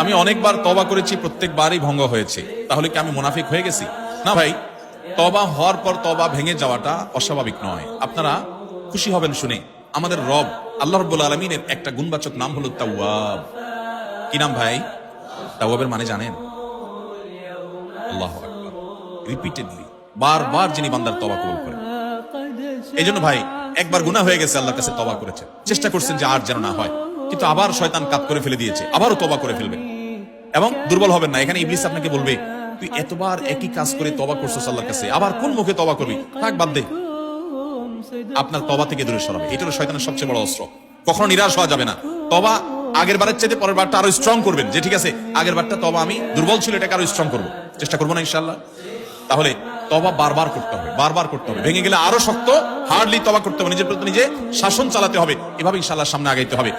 আমি অনেকবার তওবা করেছি, প্রত্যেকবারই ভঙ্গ হয়েছে। তাহলে কি আমি মুনাফিক হয়ে গেছি? না ভাই, তওবা হওয়ার পর তওবা ভেঙে যাওয়াটা অস্বাভাবিক নয়। আপনারা খুশি হবেন শুনে, আমাদের রব আল্লাহ রাব্বুল আলামিনের একটা গুণবাচক নাম হলো তাওয়াব। কি নাম ভাই? তাওয়াবের মানে জানেন? আল্লাহু আকবার। রিপিটেডলি, বারবার যিনি বান্দার তওবা কবুল করেন। এই জন্য ভাই, একবার গুনাহ হয়ে গেছে, আল্লাহর কাছে তওবা করেছেন, চেষ্টা করছেন যে আর যেন না হয়, কিন্তু আবার শয়তান কাত করে ফেলে দিয়েছে, আবারও তওবা করে ফেলবেন এবং দুর্বল হবেন না। এখানে ইবলিস আপনাকে বলবে, তুই এতবার একই কাজ করে তওবা করছিস আল্লাহর কাছে, আবার কোন মুখে তওবা করবি? থাক, বাদ দে। আপনার তওবা থেকে দূরে সরাবে। এটা হলো শয়তানের সবচেয়ে বড় অস্ত্র। কখনো নিরাশ হওয়া যাবে না। তওবা আগের বারের চাইতে পরের বারটা আরো স্ট্রং করবেন, যে ঠিক আছে আগের বারটা তওবা আমি দুর্বল ছিল, এটাকে আরো স্ট্রং করব, চেষ্টা করবো না ইনশাআল্লাহ। তাহলে তওবা বারবার করতে হবে, বারবার করতে হবে। ভেঙে গেলে আরো শক্ত, হার্ডলি তওবা করতে হবে, নিজের প্রতি নিজে শাসন চালাতে হবে। এভাবে ইনশাআল্লাহ সামনে আগাইতে হবে।